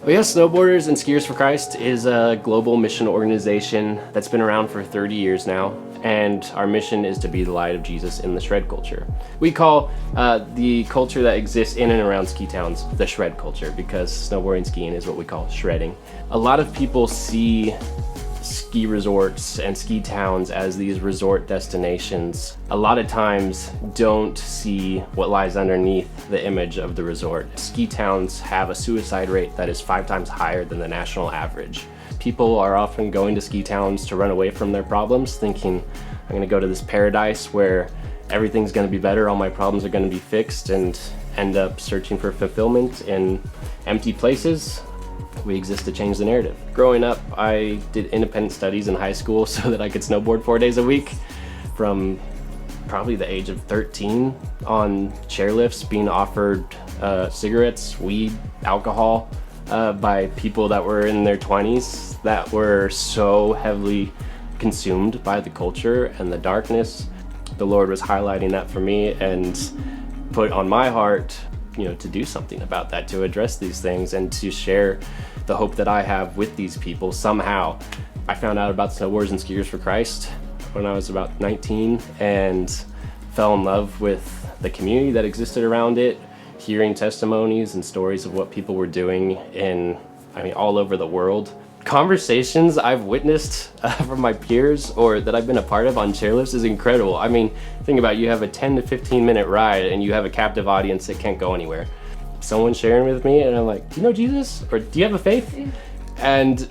Well, yeah, Snowboarders and Skiers for Christ is a global mission organization that's been around for 30 years now, and our mission is to be the light of Jesus in the shred culture. We call the culture that exists in and around ski towns the shred culture, because snowboarding, skiing is what we call shredding. A lot of people see ski resorts and ski towns as these resort destinations. A lot of times don't see what lies underneath the image of the resort. Ski towns have a suicide rate that is 5 times higher than the national average. People are often going to ski towns to run away from their problems, thinking, I'm gonna go to this paradise where everything's gonna be better, all my problems are gonna be fixed, and end up searching for fulfillment in empty places. We exist to change the narrative. Growing up, I did independent studies in high school so that I could snowboard 4 days a week. From probably the age of 13 on chairlifts, being offered cigarettes, weed, alcohol by people that were in their 20s that were so heavily consumed by the culture and the darkness. The Lord was highlighting that for me and put on my heart, to do something about that, to address these things and to share the hope that I have with these people somehow. I found out about Snowboarders and Skiers for Christ when I was about 19 and fell in love with the community that existed around it, hearing testimonies and stories of what people were doing all over the world. Conversations I've witnessed from my peers or that I've been a part of on chairlifts is incredible. Think about it, you have a 10 to 15 minute ride and you have a captive audience that can't go anywhere. Someone sharing with me and I'm like, do you know Jesus? Or do you have a faith? And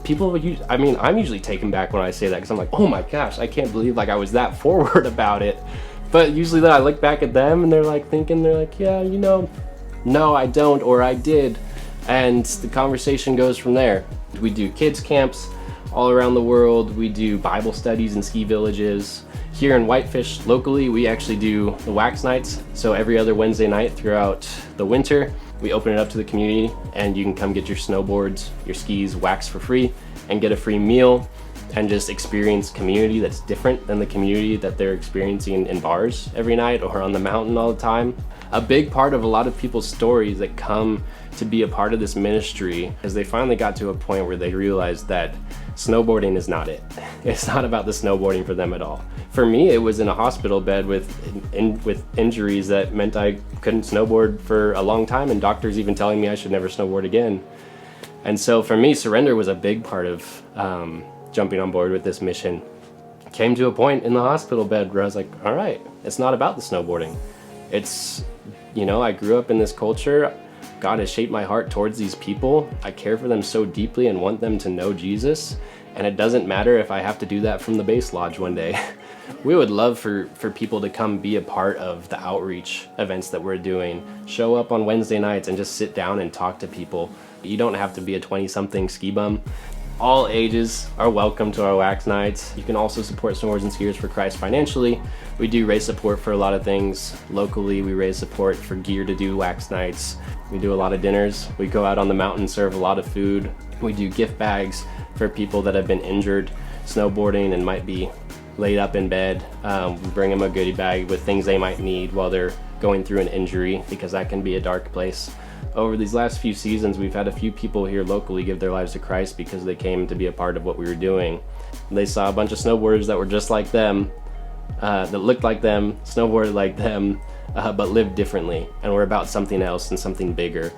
people, I'm usually taken back when I say that because I'm like, oh my gosh, I can't believe I was that forward about it. But usually then I look back at them and they're like, yeah, no, I don't, or I did. And the conversation goes from there. We do kids camps all around the world. We do Bible studies in ski villages. Here in Whitefish, locally, we actually do the wax nights. So every other Wednesday night throughout the winter, we open it up to the community and you can come get your snowboards, your skis waxed for free and get a free meal and just experience community that's different than the community that they're experiencing in bars every night or on the mountain all the time. A big part of a lot of people's stories that come to be a part of this ministry is they finally got to a point where they realized that snowboarding is not it. It's not about the snowboarding for them at all. For me, it was in a hospital bed with injuries that meant I couldn't snowboard for a long time, and doctors even telling me I should never snowboard again. And so for me, surrender was a big part of jumping on board with this mission. Came to a point in the hospital bed where I was like, all right, it's not about the snowboarding. It's, I grew up in this culture. God has shaped my heart towards these people. I care for them so deeply and want them to know Jesus. And it doesn't matter if I have to do that from the base lodge one day. We would love for people to come be a part of the outreach events that we're doing. Show up on Wednesday nights and just sit down and talk to people. You don't have to be a 20-something ski bum. All ages are welcome to our wax nights. You can also support Snowboarders and Skiers for Christ financially. We do raise support for a lot of things. Locally, we raise support for gear to do wax nights. We do a lot of dinners. We go out on the mountain, serve a lot of food. We do gift bags for people that have been injured snowboarding and might be laid up in bed. We bring them a goodie bag with things they might need while they're going through an injury, because that can be a dark place. Over these last few seasons, we've had a few people here locally give their lives to Christ because they came to be a part of what we were doing. They saw a bunch of snowboarders that were just like them, that looked like them, snowboarded like them, but lived differently, and were about something else and something bigger.